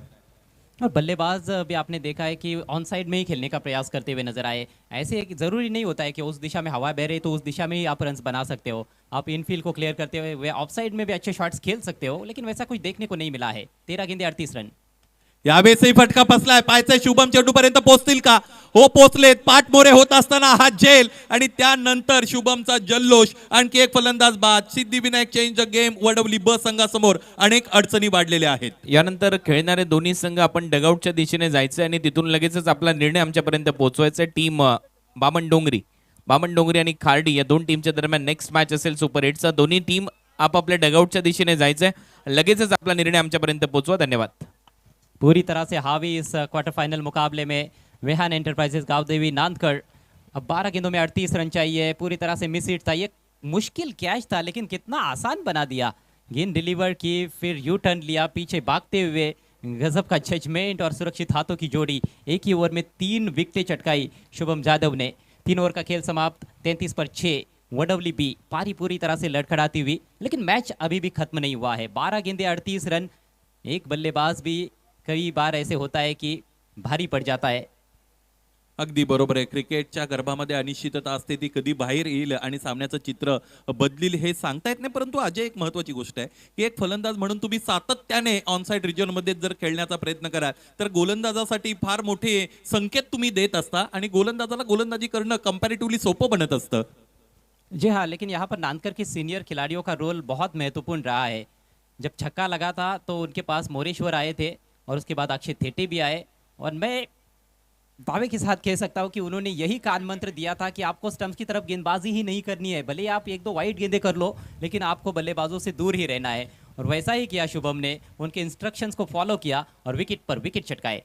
और बल्लेबाज भी आपने देखा है कि ऑन साइड में ही खेलने का प्रयास करते हुए नजर आए. ऐसे एक जरूरी नहीं होता है कि उस दिशा में हवा बह रही तो उस दिशा में ही आप रन्स बना सकते हो. आप इनफील्ड को क्लियर करते हुए ऑफ साइड में भी अच्छे शॉट्स खेल सकते हो, लेकिन वैसा कुछ देखने को नहीं मिला है. 13 गेंदे 38 रन. यावेळेसही फटका बसलाय. पायचे शुभम चेंडू पर्यंत पोहोचतील का? हो, पोहोचलेत. पाठमोरे होत असताना हा झेल आणि त्यानंतर शुभमचा जल्लोष. आणखी एक फलंदाज बाद. Siddhivinayak change the game. Wadavali ब संघासमोर अनेक अडचणी वाढलेल्या आहेत. यानंतर खेळणारे दोन्ही संघ आपण डगआउटच्या दिशेने जायचं आणि तिथून लगेचच आपला निर्णय आमच्यापर्यंत पोहोचवायचा. टीम बामण डोंगरी आणि खार्डी या दोन टीमच्या दरम्यान नेक्स्ट मॅच असेल सुपर 8चा. दोन्ही टीम आपापल्या डगआउटच्या दिशेने जायचंय. लगेचच आपला निर्णय आमच्यापर्यंत पोहोचवा. धन्यवाद. पूरी तरह से हावी इस क्वार्टर फाइनल मुकाबले में वेहान एंटरप्राइजेस गांवदेवी नांदगढ़. अब 12 गेंदों में 38 रन चाहिए. पूरी तरह से मिस हिट था. ये मुश्किल कैच था लेकिन कितना आसान बना दिया. गेंद डिलीवर की, फिर यू टर्न लिया, पीछे भागते हुए गजब का जजमेंट और सुरक्षित हाथों की जोड़ी. एक ही ओवर में 3 विकेटें चटकाई शुभम जादव ने. 3 ओवर का खेल समाप्त. 33 पर 6. वडवली बी पारी पूरी तरह से लड़खड़ाती हुई, लेकिन मैच अभी भी खत्म नहीं हुआ है. 12 गेंदे 38 रन. एक बल्लेबाज भी कई बार ऐसे होता है कि भारी पड़ जाता है. अगदी बरोबर आहे. क्रिकेटच्या गर्भामध्ये अनिश्चितता असते, ती कधी बाहेर येईल आणि सामन्याचं चित्र बदलील हे सांगता येत नाही. परंतु अजय एक महत्वाची गोष्ट आहे की एक फलंदाज म्हणून तुम्ही सातत्याने ऑनसाइड रिजनमध्ये जर खेळण्याचा प्रयत्न कराल तर गोलंदाजासाठी फार मोठे संकेत तुम्ही देत असता आणि गोलंदाजाला गोलंदाजी करणं कंपॅरेटिव्हली सोपं बनत असतं. जी हाँ, लेकिन यहाँ पर नानकर के सीनियर खिलाड़ियों का रोल बहुत महत्वपूर्ण रहा है. जब छक्का लगा था तो उनके पास मोरेश्वर आए थे और उसके बाद अक्षय थेटे भी आए, और मैं दावे के साथ कह सकता हूं कि उन्होंने यही कान मंत्र दिया था कि आपको स्टंप्स की तरफ गेंदबाजी ही नहीं करनी है. भले आप 1-2 वाइड गेंदें कर लो, लेकिन आपको बल्लेबाजों से दूर ही रहना है. और वैसा ही किया शुभम ने. उनके इंस्ट्रक्शंस को फॉलो किया और विकेट पर विकेट चटकाए.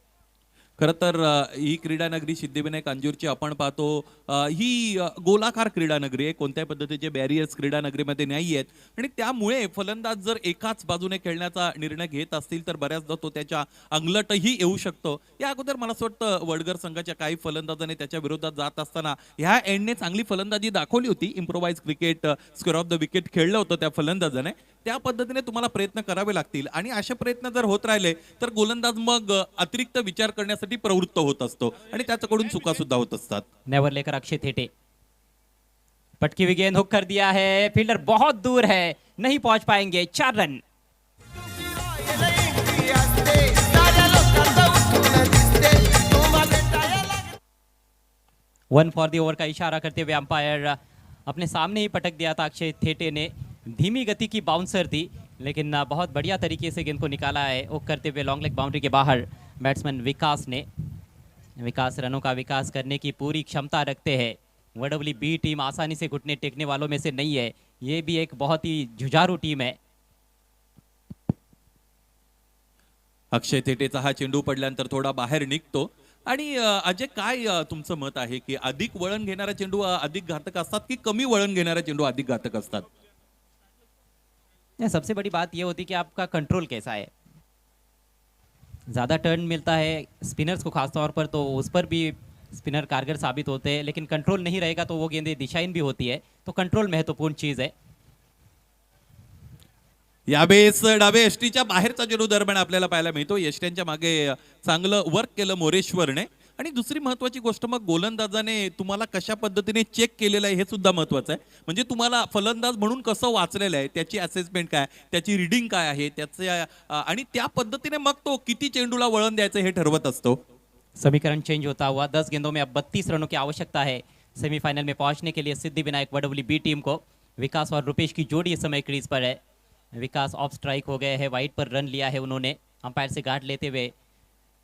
खरं तर ही क्रीडा नगरी सिद्धिविनायक अंजूरची आपण पाहतो ही गोलाकार क्रीडा नगरी आहे. कोणत्याही पद्धतीचे बॅरियर्स क्रीडा नगरीमध्ये नाही आहेत आणि त्यामुळे फलंदाज जर एकाच बाजूने खेळण्याचा निर्णय घेत असतील तर बऱ्याचदा तो त्याच्या अंगलटही येऊ शकतो. या अगोदर मला असं वाटतं वडगर संघाच्या काही फलंदाजाने त्याच्या विरोधात जात असताना ह्या एंडने चांगली फलंदाजी दाखवली होती. Improvise cricket, square of the wicket खेळलं होतं त्या फलंदाजाने. त्या पद्धतीने तुम्हाला प्रयत्न करावे लागतील आणि असे प्रयत्न जर होत राहिले तर गोलंदाज मग अतिरिक्त विचार करण्यासाठी प्रवृत्त होत असतो आणि त्याच्याकडून चुका सुद्धा होत असतात. नेवर लेकर अक्षय थेटे. पटकी हुई गेंद हुक कर दिया है. फील्डर बहुत दूर है, नहीं पहुंच पाएंगे. 4 run. One for the over का इशारा करते हुए अंपायर अपने सामने ही पटक दिया था अक्षय थेटे ने. धीमी गति की बाउंसर थी, लेकिन बहुत बढ़िया तरीके से गेंद को निकाला है. हुक करते हुए लॉन्ग लेग बाउंड्री के बाहर बैट्समैन विकास रनों का विकास करने की पूरी क्षमता रखते हैं. वडवली बी टीम आसानी से घुटने टेकने वालों में से नहीं है. ये भी एक बहुत ही जुझारू टीम है. अक्षय थेटेचा हा चेंडू पडल्यानंतर थोडा बाहेर निघतो. आणि अजय काय तुमचं मत आहे की अधिक वळण घेणारा चेंडू अधिक घातक असतात की कमी वळण घेणारा चेंडू अधिक घातक असतात? सबसे बड़ी बात यह होती है कि आपका कंट्रोल कैसा है. ज़्यादा टर्न मिलता है स्पिनर्स को खासतौर पर, तो उस पर भी स्पिनर कारगर साबित होते हैं. लेकिन कंट्रोल नहीं रहेगा तो वो गेंदें दिशाहीन भी होती है. तो कंट्रोल महत्वपूर्ण चीज़ है. यावेळेस डावे यष्टीच्या बाहेरचा चेंडू दरम्यान आपल्याला पाहायला मिळतो. यष्ट्यांच्या मागे चांगलं वर्क केलं मोरेश्वरने. आणि दुसरी महत्वाची गोष्ट मग गोलंदाजाने तुम्हाला कशा पद्धतीने चेक केलेलं आहे हे सुद्धा महत्वाचं आहे. म्हणजे तुम्हाला फलंदाज म्हणून कसं वाचलेलं आहे, त्याची असेसमेंट काय, त्याची रीडिंग काय आहे, त्याचे आणि त्या पद्धतीने मग तो किती चेंडूला वळण द्यायचं हे ठरवत असतो. समीकरण चेंज होता हुआ. 10 गेंदों में अब 32 रनों की आवश्यकता है सेमीफाइनल में पहुंचने के लिए सिद्धिविनायक वडवली बी टीम को. विकास और रुपेश की जोड़ी इस समय क्रीज पर है. विकास ऑफ स्ट्राइक हो गए हैं. वाइड पर रन लिया है उन्होंने अंपायर से गार्ड लेते हुए.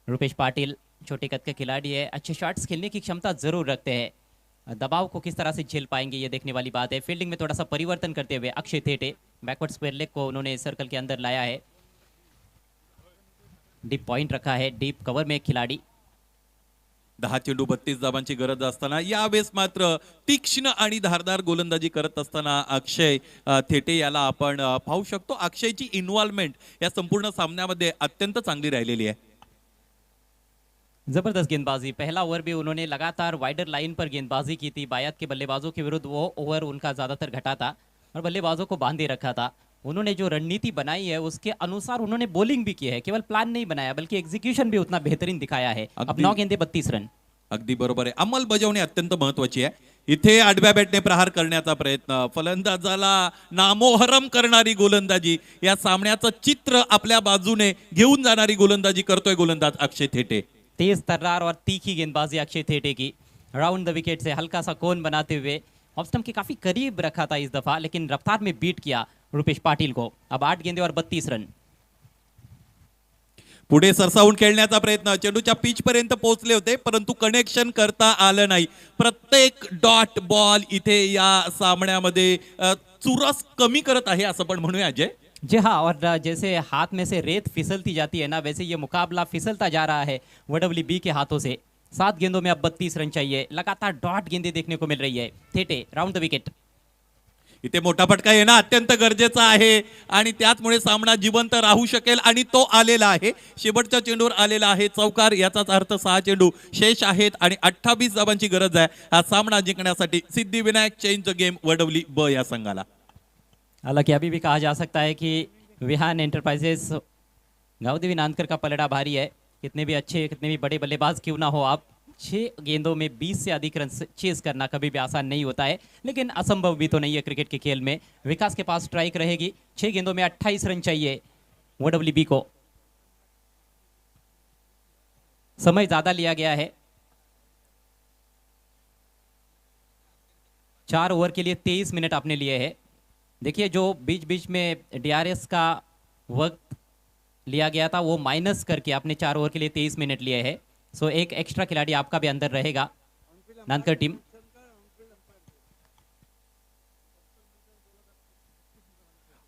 रुपेश पाटिल छोटे कद के खिलाड़ी है, अच्छे शॉट्स खेलने की क्षमता जरूर रखते हैं. दबाव को किस तरह से झेल पाएंगे ये देखने वाली बात है. फील्डिंग में थोड़ा सा परिवर्तन करते हुए अक्षय थेटे बैकवर्ड स्क्वायर लेग को उन्होंने सर्कल के अंदर लाया है. डीप पॉइंट रखा है, डीप कवर में एक खिलाड़ी. 10 चेंडू 32 धावांची गरज असताना यावेळेस मात्र तीक्ष्ण आणि धारदार गोलंदाजी करत असताना अक्षय थेटे याला आपण पाहू शकतो. अक्षयची इन्व्हॉल्वमेंट या संपूर्ण सामन्यामध्ये अत्यंत चांगली राहिलेली आहे. जबरदस्त गेंदबाजी, पहला ओवर भी उन्होंने लगातार वाइडर लाइन पर गेंदबाजी की थी। बायत के बल्लेबाजों के विरुद्ध वो ओवर उनका ज्यादातर घटा था और बल्लेबाजों को बांधे रखा था। उन्होंने जो रणनीति बनाई है उसके अनुसार उन्होंने बॉलिंग भी की है, केवल प्लान नहीं बनाया बल्कि एग्जीक्यूशन भी उतना बेहतरीन दिखाया है। अब अगदी- 9 गेंदे 32 रन। अगदी बरोबर आहे, अंमलबजावणी अत्यंत महत्वाची आहे. इथे आडव्या बॅटने प्रहार करण्याचा प्रयत्न, फलंदाजाला नामोहरम करणारी गोलंदाजी, या सामन्याचं चित्र आपल्या बाजूने घेऊन जाणारी गोलंदाजी करतोय गोलंदाज अक्षय थेटे. तेज तर्रार और तीखी गेंदबाजी अक्षय थेटे की। राउंड द विकेट से हल्का सा कोन बनाते हुए ऑफ स्टंप के काफी करीब रखा था इस दफा, लेकिन रफ्तार में बीट किया रुपेश पाटिल को। अब 8 गेंदे और 32 रन। पुढे सरसावून खेळण्याचा प्रयत्न, चेंडूच्या पिच पर्यंत पोहोचले होते परंतु कनेक्शन करता आलं नाही. प्रत्येक डॉट बॉल इथे या सामन्यामध्ये चुरस कमी करत आहे असं पण म्हणूया अजय. जी हाँ, और जैसे हाथ में से रेत फिसलती जाती है ना, वैसे ये मुकाबला फिसलता जा रहा है WB के हाथों से। 7 गेंदों में अब 32 रन चाहिए। लगातार डॉट गेंदें देखने को मिल रही है। Thete round the wicket. इथे मोठा फटका येणं अत्यंत गरजेचं आहे आणि त्याचमुळे सामना जिवंत राहू शकेल आणि तो आलेला आहे. शेवटच्या चेंडूवर आलेला आहे चौकार. याचाच अर्थ 6 चेंडू शेष आहेत आणि 28 धावांची गरज आहे हा सामना जिंकण्यासाठी. Siddhivinayak change the game Wadavali ब या संघाला. हालांकि अभी भी कहा जा सकता है कि विहान एंटरप्राइजेस गावदेवी नानकर का पलड़ा भारी है। कितने भी अच्छे, कितने भी बड़े बल्लेबाज क्यों ना हो आप, 6 गेंदों में 20 से अधिक रन चेस करना कभी भी आसान नहीं होता है, लेकिन असंभव भी तो नहीं है क्रिकेट के खेल में। विकास के पास स्ट्राइक रहेगी। 6 गेंदों में 28 रन चाहिए WB को। समय ज्यादा लिया गया है। 4 ओवर के लिए 23 मिनट आपने लिए हैं। देखिए जो बीच बीच में DRS का वक्त लिया गया था वो माइनस करके आपने 4 ओवर के लिए 23 मिनट लिए हैं। सो एक एक्स्ट्रा खिलाड़ी आपका भी अंदर रहेगा नानकर टीम।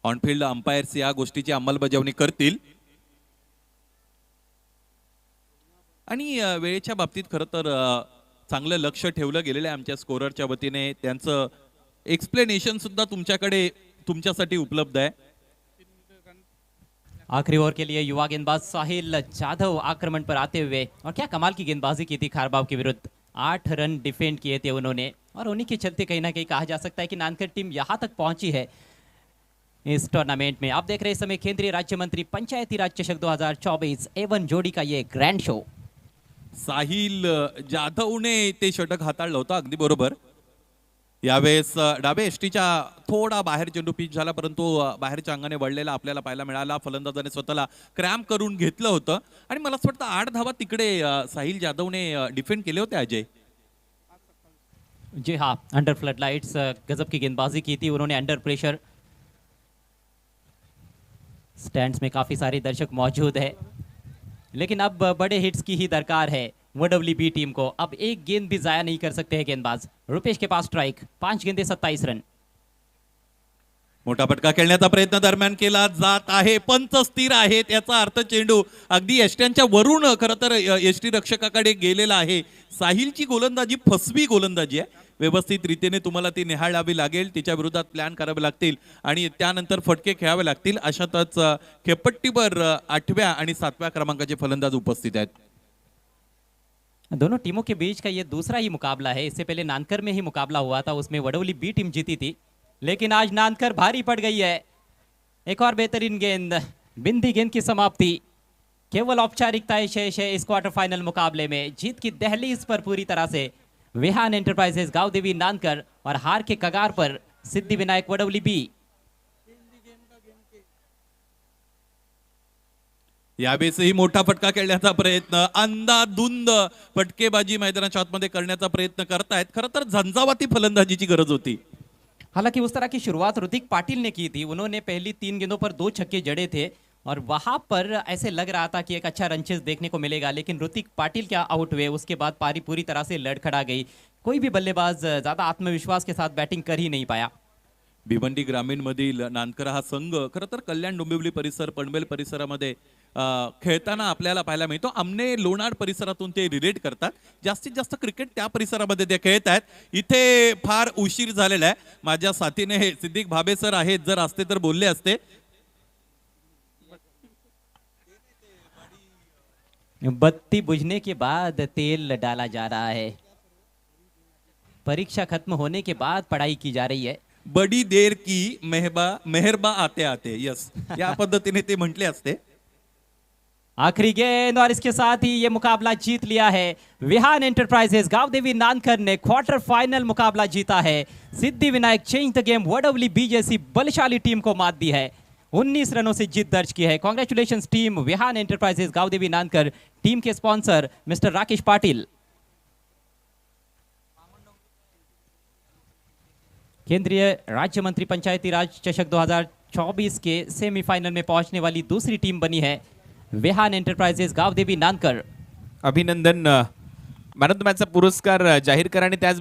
ऑनफिल्ड अंपायर्स या गोष्टीची अंमलबजावणी करतील आणि वेळेच्या बाबतीत खरं तर चांगलं लक्ष ठेवलं गेलेलं आहे आमच्या स्कोररच्या वतीने. त्यांचं एक्सप्लेनेशन सुद्धा तुमच्याकडे तुमच्यासाठी उपलब्ध आहे. आखिरी ओवर के लिए युवा गेंदबाज साहिल जाधव आक्रमण पर आते हुए, और क्या कमाल की गेंदबाजी की थी खारबाव के विरुद्ध। 8 रन डिफेंड किए थे उन्होंने और उन्हीं के चलते कहीं ना कहीं कहा जा सकता है कि नानकर टीम यहाँ तक पहुंची है इस टूर्नामेंट में। आप देख रहे हैं इस समय केंद्रीय राज्य मंत्री पंचायती राज चषक 2024 A1 जोड़ी का ये ग्रैंड शो। साहिल जाधवने ते षटक हाताळलं होतं, अगदी बरोबर. यावेळेस डावे एसटीच्या थोडा बाहेर चेंडू पिच झाला परंतु बाहेरच्या अंगाने वळलेला आपल्याला पाहायला मिळाला. फलंदाजाने स्वतःला क्रॅम्प करून घेतलं होतं आणि मला असं वाटतं 8 धावा तिकडे साहिल जाधवने डिफेंड केले होते अजय. जी हाँ, अंडर फ्लड लाइट्स गजब की गेंदबाजी की थी उन्होंने अंडर प्रेशर। स्टैंड्स में काफी सारे दर्शक मौजूद है, लेकिन अब बड़े हिट्स की ही दरकार है WB टीम को। अब एक गेंद भी जाया नहीं कर सकते हैं गेंदबाज। रुपेश के पास स्ट्राइक। 5 गेंदे 27 रन। मोठा फटका खेळण्याचा प्रयत्न दरम्यान केला जात आहे. पंच स्थिर आहेत याचा अर्थ चेंडू अगदी एसट्यांच्या वरून खरं तर एसटी रक्षकाकडे गेलेला आहे. साहिलची गोलंदाजी फसवी गोलंदाजी आहे. व्यवस्थित रीतीने तुम्हाला ती निहाळावी लागेल, तिच्या विरोधात प्लॅन करावे लागतील आणि त्यानंतर फटके खेळावे लागतील. अशातच खेपट्टीवर 8व्या आणि 7व्या क्रमांकाचे फलंदाज उपस्थित आहेत. दोनों टीमों के बीच का ये दूसरा ही मुकाबला है। इससे पहले नानकर में ही मुकाबला हुआ था, उसमें WB टीम जीती थी, लेकिन आज नानकर भारी पड़ गई है। एक और बेहतरीन गेंद, बिंदी गेंद की समाप्ति। केवल औपचारिकताएं शेष है इस क्वार्टर फाइनल मुकाबले में। जीत की दहलीज पर पूरी तरह से विहान एंटरप्राइजेस गावदेवी नानकर और हार के कगार पर सिद्धिविनायक WB। यावेळेसही मोठा फटका खेळण्याचा प्रयत्न, अंदाधुंद फटकेबाजी मैदानाच्या आतमध्ये करण्याचा प्रयत्न करतायत. खरं तर झंझावाती फलंदाजीची गरज होती. हालांकि उस तरह की शुरुआत ऋतिक पाटिल ने की थी। उन्होंने पहली 3 गेंदों पर 2 छक्के जड़े थे और वहां पर ऐसे लग रहा था कि एक अच्छा रनचेज देखने को मिलेगा, लेकिन ऋतिक पाटिल क्या आउट हुए। उसके बाद पारी पूरी तरह से लड़खड़ा गई। कोई भी बल्लेबाज ज्यादा आत्मविश्वास के साथ बैटिंग कर ही नहीं पाया। भिवंडी ग्रामीण मधील नानकर हा संघ खरं तर कल्याण डोंबिवली परिसर, पनवेल परिसरामध्ये खेळताना आपल्याला पाहायला मिळतो. आमने लोणाड परिसरातून ते रिलेट करतात. जास्तीत जास्त क्रिकेट त्या परिसरामध्ये ते खेळत आहेत. इथे फार उशीर झालेला आहे. माझ्या साथीने हे सिद्दीक भाबे सर आहेत, जर असते तर बोलले असते. बत्ती बुझने के बाद तेल डाला जा रहा है। परीक्षा खत्म होने के बाद पढ़ाई की जा रही है। बडी देर की मेहरबा आते आते, यस, या पद्धतीने ते म्हटले असते. आखिरी गेंद और इसके साथ ही ये मुकाबला जीत लिया है विहान एंटरप्राइजेस। गावदेवी नानकर ने क्वार्टर फाइनल मुकाबला जीता है। Siddhi Vinayak change the game WB जैसी बलशाली टीम को मात दी है। 19 रनों से जीत दर्ज की है। Congratulations team Vihan Enterprises Gavdevi Nankar. Team के स्पॉन्सर मिस्टर राकेश पाटिल। केंद्रीय राज्य मंत्री पंचायती राज चषक 2024 के सेमीफाइनल में पहुंचने वाली दूसरी टीम बनी है विहान एंटरप्राइजेस गावदेवी नानकर. अभिनंदन. मॅन ऑफ द मॅचचा पुरस्कार जाहीर करा आणि त्याच